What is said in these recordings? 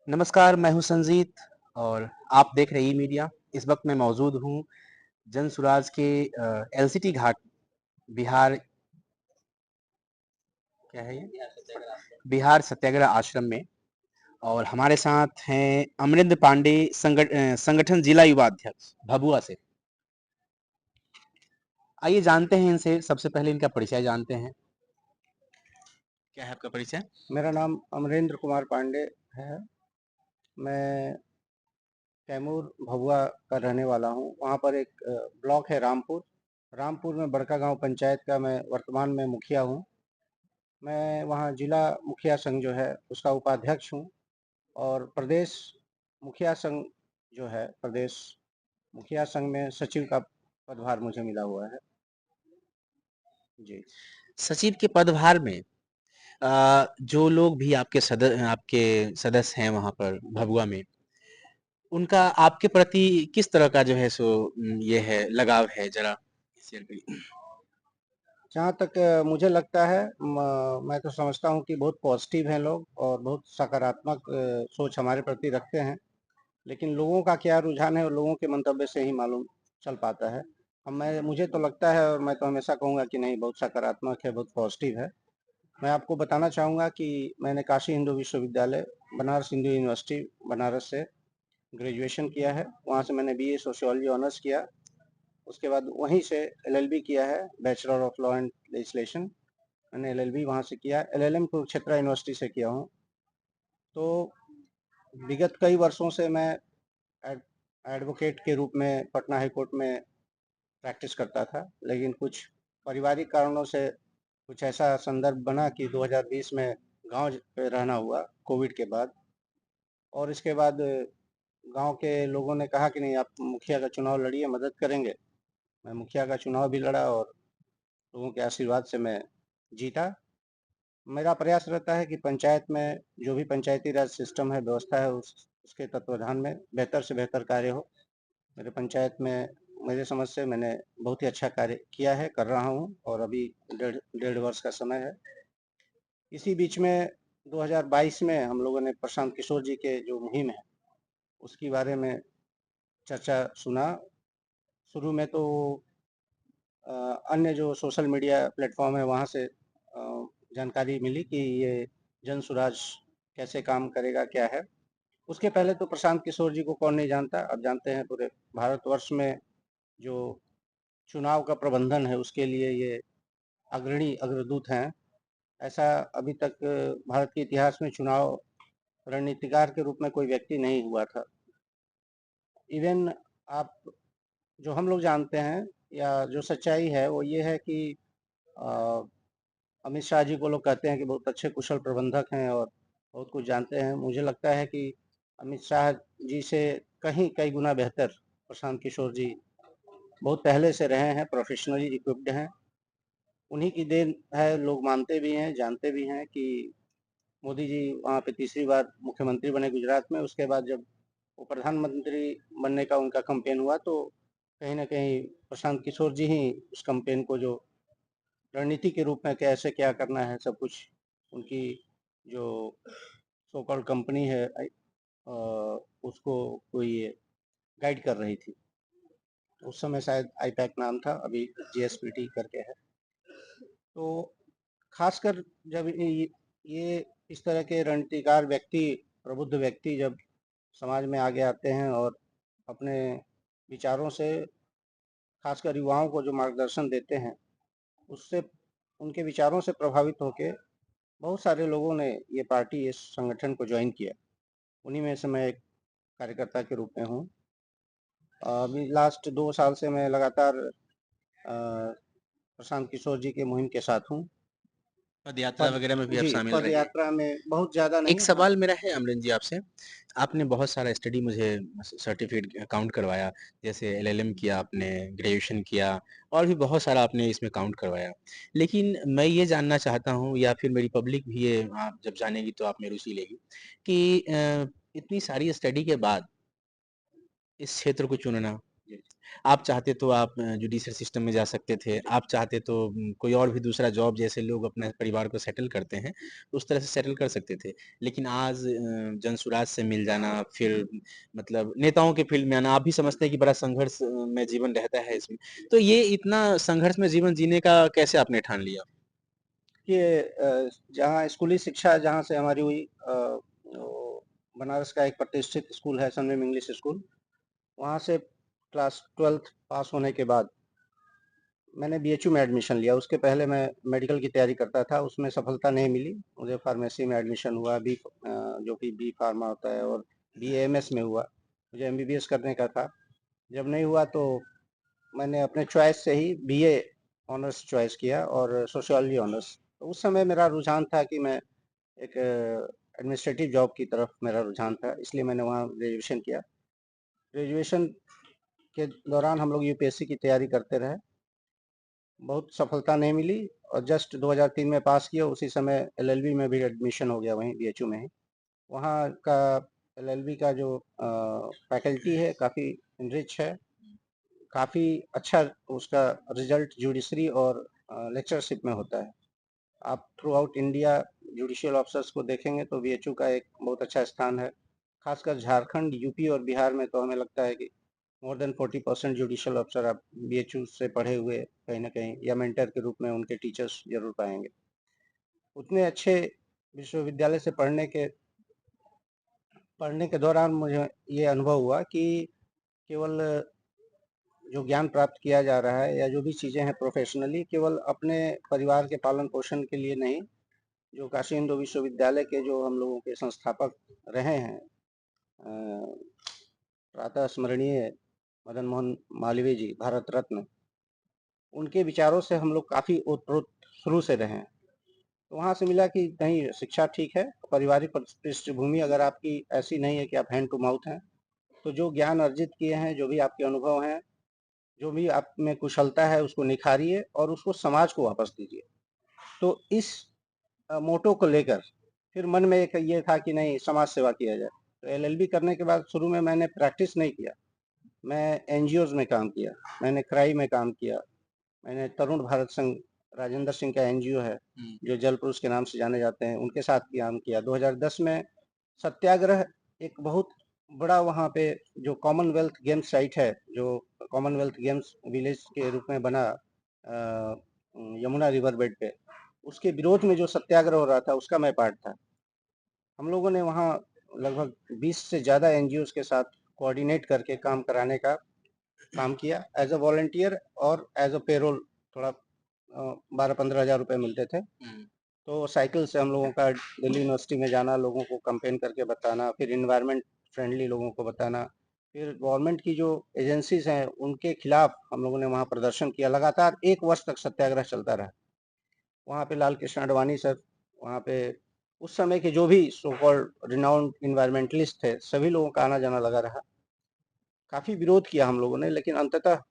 नमस्कार, मैं हूँ संजीत और आप देख रहे हैं ई-मीडिया। इस वक़्त मैं मौजूद हूँ जनसुराज के एलसीटी घाट बिहार क्या है ये? बिहार सत्याग्रह आश्रम में और हमारे साथ हैं अमरेंद्र पांडे संगठन जिला युवा अध्यक्ष भभुआ से। आइए जानते हैं इनसे सबसे पहले इनका परिचय जानते हैं। क्या है आपका परिचय? मेरा नाम अमरेंद्र कुमार पांडे है। मैं कैमूर भभुआ का रहने वाला हूँ। वहाँ पर एक ब्लॉक है रामपुर। रामपुर में बड़का गांव पंचायत का मैं वर्तमान में मुखिया हूँ। मैं वहाँ जिला मुखिया संघ जो है उसका उपाध्यक्ष हूँ और प्रदेश मुखिया संघ जो है प्रदेश मुखिया संघ में सचिव का पदभार मुझे मिला हुआ है। जी। सचिव के पदभार में जो लोग भी आपके सदस्य हैं वहाँ पर भभुआ में, उनका आपके प्रति किस तरह का जो है सो ये है लगाव है ज़रा शेयर करिए? जहाँ तक मुझे लगता है मैं तो समझता हूँ कि बहुत पॉजिटिव हैं लोग और बहुत सकारात्मक सोच हमारे प्रति रखते हैं। लेकिन लोगों का क्या रुझान है और लोगों के मंतव्य से ही मालूम चल पाता है। अब मुझे तो लगता है और मैं तो हमेशा कहूँगा कि नहीं, बहुत सकारात्मक है, बहुत पॉजिटिव है। मैं आपको बताना चाहूँगा कि मैंने काशी हिंदू विश्वविद्यालय, बनारस हिंदू यूनिवर्सिटी बनारस से ग्रेजुएशन किया है। वहाँ से मैंने बीए सोशियोलॉजी ऑनर्स किया। उसके बाद वहीं से एलएलबी किया है, bachelor of law and legislation. मैंने एलएलबी वहाँ से किया। एलएलएम कुरुक्षेत्र यूनिवर्सिटी से किया हूँ। तो विगत कई वर्षों से मैं एड एडवोकेट के रूप में पटना हाई कोर्ट में प्रैक्टिस करता था, लेकिन कुछ पारिवारिक कारणों से कुछ ऐसा संदर्भ बना कि 2020 में गाँव पे रहना हुआ कोविड के बाद। और इसके बाद गाँव के लोगों ने कहा कि नहीं, आप मुखिया का चुनाव लड़िए, मदद करेंगे। मैं मुखिया का चुनाव भी लड़ा और लोगों के आशीर्वाद से मैं जीता। मेरा प्रयास रहता है कि पंचायत में जो भी पंचायती राज सिस्टम है, व्यवस्था है, उसके तत्वाधान में बेहतर से बेहतर कार्य हो। मेरे पंचायत में मेरे समझ से मैंने बहुत ही अच्छा कार्य किया है, कर रहा हूँ और अभी डेढ़ डेढ़ वर्ष का समय है। इसी बीच में 2022 में हम लोगों ने प्रशांत किशोर जी के जो मुहिम है उसके बारे में चर्चा सुना। शुरू में तो अन्य जो सोशल मीडिया प्लेटफॉर्म है वहाँ से जानकारी मिली कि ये जन सुराज कैसे काम करेगा, क्या है। उसके पहले तो प्रशांत किशोर जी को कौन नहीं जानता। अब जानते हैं, पूरे भारतवर्ष में जो चुनाव का प्रबंधन है उसके लिए ये अग्रणी अग्रदूत हैं। ऐसा अभी तक भारत के इतिहास में चुनाव रणनीतिकार के रूप में कोई व्यक्ति नहीं हुआ था। इवन आप जो हम लोग जानते हैं या जो सच्चाई है वो ये है कि अ, अमित शाह जी को लोग कहते हैं कि बहुत अच्छे कुशल प्रबंधक हैं और बहुत कुछ जानते हैं। मुझे लगता है कि अमित शाह जी से कहीं कई गुना बेहतर प्रशांत किशोर जी बहुत पहले से रहे हैं, प्रोफेशनली इक्विप्ड हैं। उन्हीं की देन है, लोग मानते भी हैं, जानते भी हैं कि मोदी जी वहाँ पे तीसरी बार मुख्यमंत्री बने गुजरात में। उसके बाद जब वो प्रधानमंत्री बनने का उनका कैंपेन हुआ तो कहीं न कहीं प्रशांत किशोर जी ही उस कैंपेन को जो रणनीति के रूप में कैसे क्या करना है सब कुछ, उनकी जो सो कॉल्ड कंपनी है उसको कोई गाइड कर रही थी। उस समय शायद आईपैक नाम था, अभी जीएसपीटी करके है। तो खासकर जब ये इस तरह के रणनीतिकार व्यक्ति, प्रबुद्ध व्यक्ति जब समाज में आगे आते हैं और अपने विचारों से खासकर युवाओं को जो मार्गदर्शन देते हैं, उससे उनके विचारों से प्रभावित होके बहुत सारे लोगों ने ये पार्टी, इस संगठन को ज्वाइन किया। उन्हीं में से मैं एक कार्यकर्ता के रूप में हूँ। अभी लास्ट 2 साल से मैं लगातार प्रशांत किशोर जी के मुहिम के साथ हूँ। पद यात्रा पद वगैरह में भी आप जी, शामिल पद रहे हैं? यात्रा में बहुत ज़्यादा एक नहीं, हाँ। सवाल मेरा है अमरेंद्र जी आपसे, आपने बहुत सारा स्टडी मुझे सर्टिफ़िकेट काउंट करवाया, जैसे एलएलएम किया आपने, ग्रेजुएशन किया और भी बहुत सारा आपने इसमें काउंट करवाया। लेकिन मैं ये जानना चाहता हूँ या फिर मेरी पब्लिक भी ये आप जब जानेगी तो आप में रुचि लेगी कि इतनी सारी स्टडी के बाद इस क्षेत्र को चुनना, आप चाहते तो आप जुडिशियल सिस्टम में जा सकते थे, आप चाहते तो कोई और भी दूसरा जॉब जैसे लोग अपने परिवार को सेटल करते हैं, उस तरह से सेटल कर सकते थे। लेकिन आज जनसुराज से मिल जाना, फिर मतलब नेताओं के फ़ील्ड में आना, आप भी समझते हैं कि बड़ा संघर्ष में जीवन रहता है इसमें। तो ये इतना संघर्ष में जीवन जीने का कैसे आपने ठान लिया? कि जहाँ स्कूली शिक्षा जहाँ से हमारी हुई वो बनारस का एक प्रतिष्ठित स्कूल है सनबीम इंग्लिश स्कूल, वहाँ से क्लास 12th पास होने के बाद मैंने बीएचयू में एडमिशन लिया। उसके पहले मैं मेडिकल की तैयारी करता था, उसमें सफलता नहीं मिली। मुझे फार्मेसी में एडमिशन हुआ, जो कि बी फार्मा होता है, और बीएएमएस में हुआ। मुझे एमबीबीएस करने का था। जब नहीं हुआ तो मैंने अपने चॉइस से ही बीए ऑनर्स चॉइस किया और सोशियोलॉजी ऑनर्स। तो उस समय मेरा रुझान था कि मैं एक एडमिनिस्ट्रेटिव जॉब की तरफ मेरा रुझान था, इसलिए मैंने वहाँ ग्रेजुएशन किया। ग्रेजुएशन के दौरान हम लोग यूपीएससी की तैयारी करते रहे। बहुत सफलता नहीं मिली और जस्ट 2003 में पास किया, उसी समय एलएलबी में भी एडमिशन हो गया वहीं बीएचयू में ही। वहाँ का एलएलबी का जो फैकल्टी है काफ़ी रिच है, काफ़ी अच्छा उसका रिजल्ट जुडिशरी और लेक्चरशिप में होता है। आप through out India judicial officers को देखेंगे तो बीएचयू का एक बहुत अच्छा स्थान है। खासकर झारखंड, यूपी और बिहार में तो हमें लगता है कि मोर देन 40% जुडिशियल ऑफिसर आप बीएचयू से पढ़े हुए कहीं ना कहीं या मेंटर के रूप में उनके टीचर्स जरूर पाएंगे। उतने अच्छे विश्वविद्यालय से पढ़ने के दौरान मुझे ये अनुभव हुआ कि केवल जो ज्ञान प्राप्त किया जा रहा है या जो भी चीज़ें हैं प्रोफेशनली, केवल अपने परिवार के पालन पोषण के लिए नहीं। जो काशी हिंदू विश्वविद्यालय के जो हम लोगों के संस्थापक रहे हैं, प्रातः स्मरणीय मदन मोहन मालवीय जी, भारत रत्न, उनके विचारों से हम लोग काफ़ी ओतप्रोत शुरू से रहे हैं। तो वहाँ से मिला कि नहीं, शिक्षा ठीक है, पारिवारिक पृष्ठभूमि अगर आपकी ऐसी नहीं है कि आप हैंड टू माउथ हैं, तो जो ज्ञान अर्जित किए हैं, जो भी आपके अनुभव हैं, जो भी आप में कुशलता है, उसको निखारिए और उसको समाज को वापस दीजिए। तो इस मोटो को लेकर फिर मन में एक ये था कि नहीं, समाज सेवा किया जाए। तो एलएलबी करने के बाद शुरू में मैंने प्रैक्टिस नहीं किया, मैं एनजीओज में काम किया, मैंने क्राई में काम किया, मैंने तरुण भारत संघ, राजेंद्र सिंह का एनजीओ है जो जल पुरुष के नाम से जाने जाते हैं, उनके साथ काम किया। 2010 में सत्याग्रह एक बहुत बड़ा वहाँ पे जो कॉमनवेल्थ गेम्स साइट है, जो कॉमनवेल्थ गेम्स विलेज के रूप में बना यमुना रिवर बेड पे, उसके विरोध में जो सत्याग्रह हो रहा था उसका मैं पार्ट था। हम लोगों ने वहाँ लगभग 20 से ज़्यादा एनजीओ के साथ कोऑर्डिनेट करके काम कराने का काम किया एज अ वॉलंटियर और एज अ पेरोल। थोड़ा 12-15 हज़ार रुपये मिलते थे। तो साइकिल से हम लोगों का दिल्ली यूनिवर्सिटी में जाना, लोगों को कंपेन करके बताना, फिर इन्वायरमेंट फ्रेंडली लोगों को बताना, फिर गवर्नमेंट की जो एजेंसीज हैं उनके खिलाफ हम लोगों ने वहाँ प्रदर्शन किया। लगातार 1 वर्ष तक सत्याग्रह चलता रहा। वहाँ पे लाल कृष्ण आडवाणी सर, वहाँ पे उस समय के जो भी सो कॉल्ड रिनाउंड इन्वायरमेंटलिस्ट थे, सभी लोगों का आना जाना लगा रहा। काफ़ी विरोध किया हम लोगों ने, लेकिन अंततः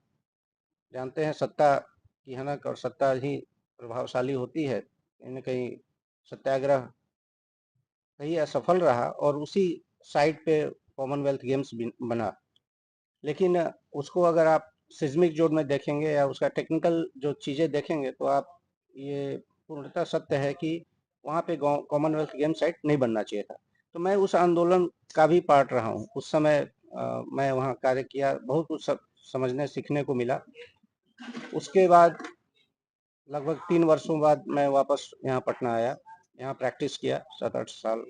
जानते हैं सत्ता की हनक और सत्ता ही प्रभावशाली होती है। कहीं न कहीं सत्याग्रह कहीं असफल रहा और उसी साइट पे कॉमनवेल्थ गेम्स बना। लेकिन उसको अगर आप सिस्मिक जोन में देखेंगे या उसका टेक्निकल जो चीज़ें देखेंगे तो आप ये पूर्णतः सत्य है कि वहाँ पे कॉमनवेल्थ गेम साइट नहीं बनना चाहिए था। तो मैं उस आंदोलन का भी पार्ट रहा हूँ। उस समय मैं वहाँ कार्य किया, बहुत कुछ समझने सीखने को मिला। उसके बाद लगभग 3 वर्षों बाद मैं वापस यहाँ पटना आया, यहाँ प्रैक्टिस किया 7-8 साल।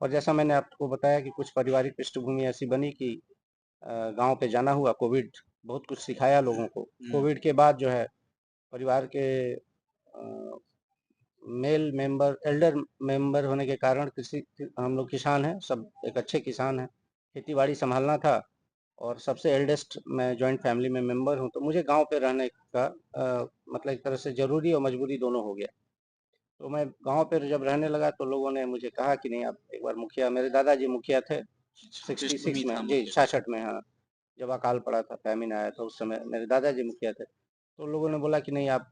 और जैसा मैंने आपको बताया कि कुछ पारिवारिक पृष्ठभूमि ऐसी बनी कि गांव पे जाना हुआ। कोविड बहुत कुछ सिखाया लोगों को। कोविड के बाद जो है परिवार के मेल मेंबर, एल्डर मेंबर होने के कारण कृषि, हम लोग किसान हैं, सब एक अच्छे किसान हैं, खेती बाड़ी संभालना था और सबसे एल्डेस्ट मैं जॉइंट फैमिली में मेंबर हूँ। तो मुझे गांव पे रहने का मतलब एक तरह से ज़रूरी और मजबूरी दोनों हो गया। तो मैं गांव पे जब रहने लगा तो लोगों ने मुझे कहा कि नहीं, आप एक बार मुखिया, मेरे दादाजी मुखिया थे 66 में जी, 66 में, हाँ, जब अकाल पड़ा था, फैमिन आया था, उस समय मेरे दादाजी मुखिया थे। तो लोगों ने बोला कि नहीं, आप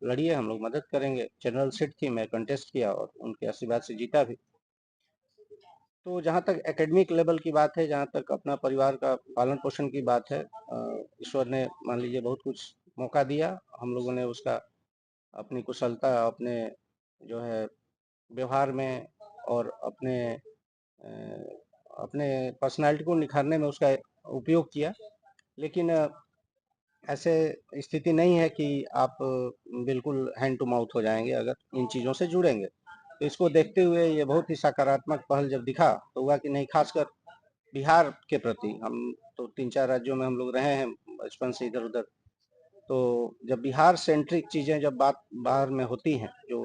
लड़िए, हम लोग मदद करेंगे। जनरल सीट थी, मैं कंटेस्ट किया और उनके आशीर्वाद से जीता भी। तो जहाँ तक एकेडमिक लेवल की बात है, जहाँ तक अपना परिवार का पालन-पोषण की बात है, ईश्वर ने मान लीजिए बहुत कुछ मौका दिया, हम लोगों ने उसका अपनी कुशलता, अपने जो है व्यवहार में और अ, अपने पर्सनैलिटी को निखारने में उसका उपयोग किया। लेकिन ऐसे स्थिति नहीं है कि आप बिल्कुल हैंड टू माउथ हो जाएँगे अगर इन चीज़ों से जुड़ेंगे। तो इसको देखते हुए ये बहुत ही सकारात्मक पहल जब दिखा, तो हुआ कि नहीं, ख़ासकर बिहार के प्रति, हम तो 3-4 राज्यों में हम लोग रहे हैं बचपन से इधर-उधर, तो जब बिहार सेंट्रिक चीज़ें जब बात बाहर में होती हैं, जो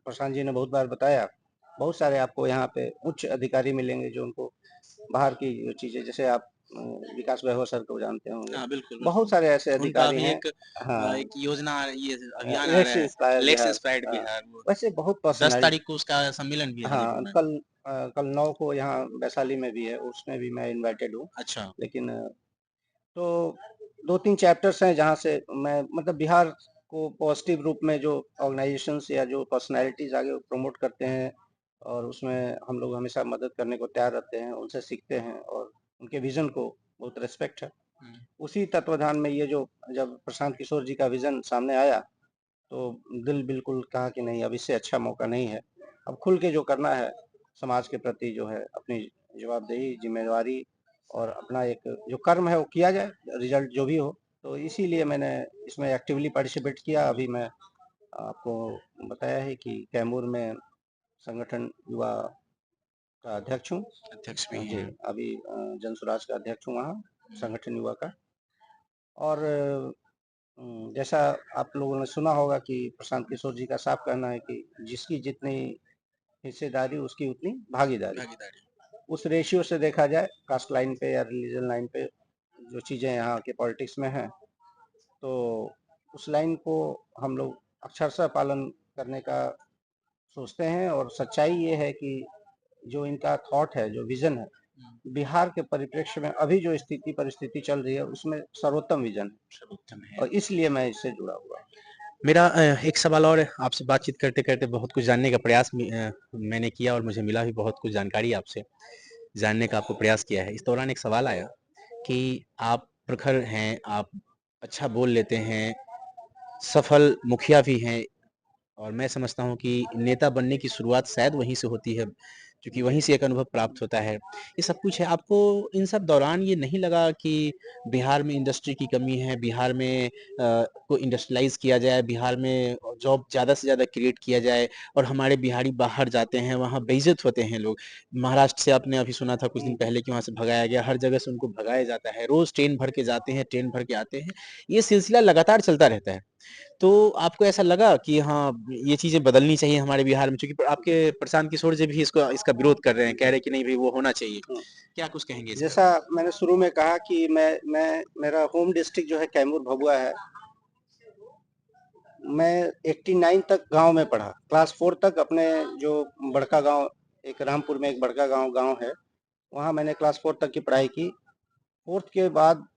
प्रशांत जी ने बहुत बार बताया, बहुत सारे आपको यहाँ पे उच्च अधिकारी मिलेंगे जो उनको बाहर की जो चीज़ें, जैसे आप विकास वैभव सर को जानते होंगे, हाँ, बिल्कुल, बहुत बिल्कुल। सारे ऐसे उनका अधिकारी अभी हैं। एक हाँ, एक योजना ये अभियान आ रहा लेट्स है, inspire let's Bihar. Inspired Bihar वो वैसे बहुत 10 पर्सनैलिटी। तारीख को उसका सम्मेलन भी है हाँ, जयपुर में। कल 9 को यहाँ वैशाली में भी है, उसमें भी मैं इनवाइटेड हूँ। अच्छा, लेकिन तो 2-3 चैप्टर्स हैं जहाँ से मैं मतलब बिहार को पॉजिटिव रूप में जो ऑर्गेनाइजेशंस या जो पर्सनैलिटीज़ आगे प्रमोट करते हैं, और उसमें हम लोग हमेशा मदद करने को तैयार रहते हैं, उनसे सीखते हैं और उनके विज़न को बहुत रिस्पेक्ट है। हुँ, उसी तत्वधान में ये जो जब प्रशांत किशोर जी का विज़न सामने आया, तो दिल बिल्कुल कहा कि नहीं, अब इससे अच्छा मौका नहीं है। अब खुल के जो करना है, समाज के प्रति जो है अपनी जवाबदेही, ज़िम्मेदारी और अपना एक जो कर्म है वो किया जाए, रिज़ल्ट जो भी हो। तो इसीलिए मैंने इसमें एक्टिवली पार्टिसिपेट किया। अभी मैं आपको बताया है कि कैमूर में संगठन युवा का अध्यक्ष हूँ। अध्यक्ष भी जी, हैं। अभी जनसुराज का अध्यक्ष हूँ वहाँ, हुँ, संगठन युवा का। और जैसा आप लोगों ने सुना होगा कि प्रशांत किशोर जी का साफ कहना है कि जिसकी जितनी हिस्सेदारी उसकी उतनी भागीदारी। भागीदारी। उस रेशियो से देखा जाए, कास्ट लाइन पे या रिलीजन लाइन पे जो चीज़ें यहाँ के पॉलिटिक्स में हैं, तो उस लाइन को हम लोग अक्षरशः पालन करने का सोचते हैं। और सच्चाई ये है कि जो इनका थॉट है, जो विज़न है, हुँ, बिहार के परिप्रेक्ष्य में अभी जो स्थिति परिस्थिति चल रही है, उसमें सर्वोत्तम विज़न है सर्वोत्तम है। और इसलिए मैं इससे जुड़ा हुआ हूँ। मेरा एक सवाल और है, आपसे बातचीत करते-करते बहुत कुछ जानने का प्रयास मैंने किया और मुझे मिला भी बहुत कुछ जानकारी आपसे, जानने का आपको प्रयास किया है। इस दौरान एक सवाल आया कि आप प्रखर हैं, आप अच्छा बोल लेते हैं, सफल मुखिया भी हैं और मैं समझता हूँ कि नेता बनने की शुरुआत शायद वहीं से होती है, क्योंकि वहीं से एक अनुभव प्राप्त होता है। ये सब कुछ है, आपको इन सब दौरान ये नहीं लगा कि बिहार में इंडस्ट्री की कमी है, बिहार में को इंडस्ट्रियलाइज़ किया जाए, बिहार में जॉब ज़्यादा से ज़्यादा क्रिएट किया जाए और हमारे बिहारी बाहर जाते हैं, वहाँ बेइज़्ज़त होते हैं लोग। महाराष्ट्र से आपने अभी सुना था कुछ दिन पहले कि वहाँ से भगाया गया, हर जगह से उनको भगाया जाता है, रोज़ ट्रेन भर के जाते हैं, ट्रेन भर के आते हैं। ये सिलसिला लगातार चलता रहता है। तो आपको ऐसा लगा कि हाँ, ये चीज़ें बदलनी चाहिए हमारे बिहार में? चूँकि आपके प्रशांत किशोर जी भी इसका विरोध कर रहे हैं, कह रहे हैं कि नहीं भई वो होना चाहिए। हुँ। क्या कुछ कहेंगे इस पर? जैसा मैंने शुरू में कहा कि मैं मेरा होम डिस्ट्रिक्ट जो है कैमूर भभुआ है। मैं 89 तक गाँव में पढ़ा। क्लास 4 तक अपने जो बड़का गाँव, एक रामपुर में एक बड़का गाँव गाँव है, वहाँ मैंने क्लास 4 तक की पढ़ाई की। 4th के बाद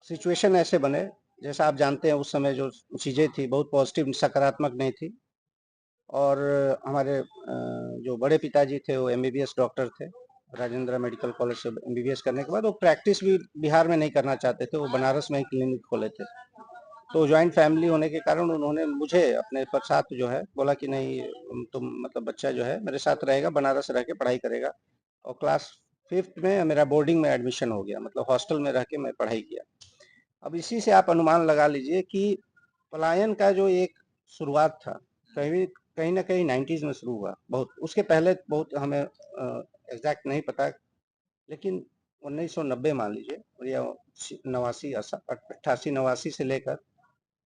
सिचुएशन ऐसे बने, जैसा आप जानते हैं उस समय जो चीज़ें थी बहुत पॉजिटिव सकारात्मक नहीं थी। और हमारे जो बड़े पिताजी थे वो एमबीबीएस डॉक्टर थे। राजेंद्र मेडिकल कॉलेज से एमबीबीएस करने के बाद वो प्रैक्टिस भी बिहार में नहीं करना चाहते थे, वो बनारस में ही क्लिनिक खोले थे। तो जॉइंट फैमिली होने के कारण उन्होंने मुझे अपने पर साथ जो है बोला कि नहीं, तुम मतलब बच्चा जो है मेरे साथ रहेगा, बनारस रह के पढ़ाई करेगा। और क्लास 5th में मेरा बोर्डिंग में एडमिशन हो गया, मतलब हॉस्टल में रह के मैं पढ़ाई किया। अब इसी से आप अनुमान लगा लीजिए कि पलायन का जो एक शुरुआत था, कहीं कहीं न कहीं 90s में शुरू हुआ। बहुत उसके पहले बहुत हमें एग्ज़ैक्ट नहीं पता, लेकिन 1990 मान लीजिए या 89 88-89 से लेकर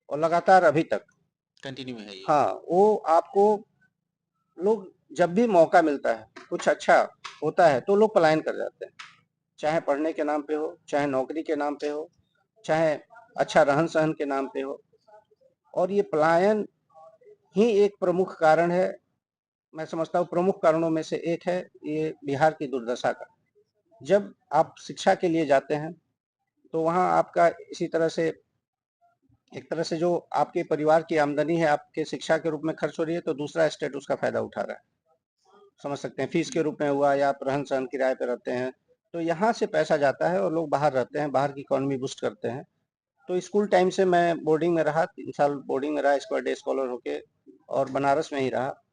और लगातार अभी तक। कंटिन्यू है ये। हाँ, वो आपको लोग जब भी मौका मिलता है, कुछ अच्छा होता है तो लोग पलायन कर जाते हैं। चाहे पढ़ने के नाम पे हो, चाहे नौकरी के नाम पे हो, चाहे अच्छा रहन-सहन के नाम पे हो। और ये पलायन ही एक प्रमुख कारण है, मैं समझता हूँ प्रमुख कारणों में से एक है ये बिहार की दुर्दशा का। जब आप शिक्षा के लिए जाते हैं, तो वहाँ आपका इसी तरह से एक तरह से जो आपके परिवार की आमदनी है, आपके शिक्षा के रूप में खर्च हो रही है, तो दूसरा स्टेट उसका फ़ायदा उठा रहा है। समझ सकते हैं, फीस के रूप में हुआ या आप रहन-सहन किराए पे रहते हैं, तो यहाँ से पैसा जाता है और लोग बाहर रहते हैं, बाहर की इकोनॉमी बूस्ट करते हैं। तो स्कूल टाइम से मैं बोर्डिंग में रहा, 3 साल बोर्डिंग में रहा स्क्वायर डे स्कॉलर होके और बनारस में ही रहा।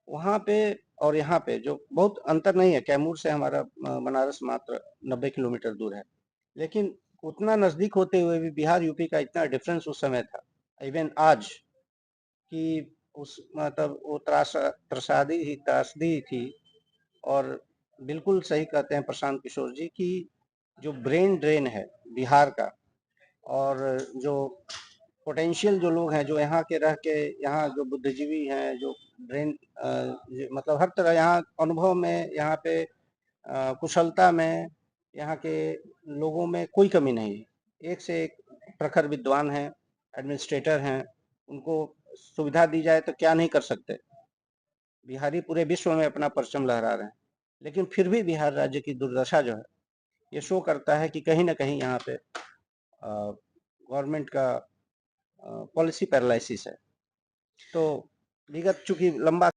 वहाँ पे और यहाँ पे जो बहुत अंतर नहीं है, कैमूर से हमारा बनारस मात्र 90 किलोमीटर दूर है। लेकिन उतना नज़दीक होते हुए भी बिहार यूपी का इतना डिफरेंस उस समय था, इवन आज कि उस मतलब वो त्रासदी थी और बिल्कुल सही कहते हैं प्रशांत किशोर जी कि जो ब्रेन ड्रेन है बिहार का और जो पोटेंशियल जो लोग हैं जो यहाँ के रह के यहाँ जो बुद्धिजीवी हैं जो ब्रेन मतलब हर तरह यहाँ अनुभव में यहाँ पे कुशलता में यहाँ के लोगों में कोई कमी नहीं है। एक से एक प्रखर विद्वान हैं, एडमिनिस्ट्रेटर हैं, उनको सुविधा दी जाए तो क्या नहीं कर सकते। बिहारी पूरे विश्व में अपना परचम लहरा रहे हैं, लेकिन फिर भी बिहार राज्य की दुर्दशा जो है, ये शो करता है कि कहीं न कहीं यहाँ पे गवर्नमेंट का पॉलिसी पैरालिसिस है। तो विगत चूँकि लंबा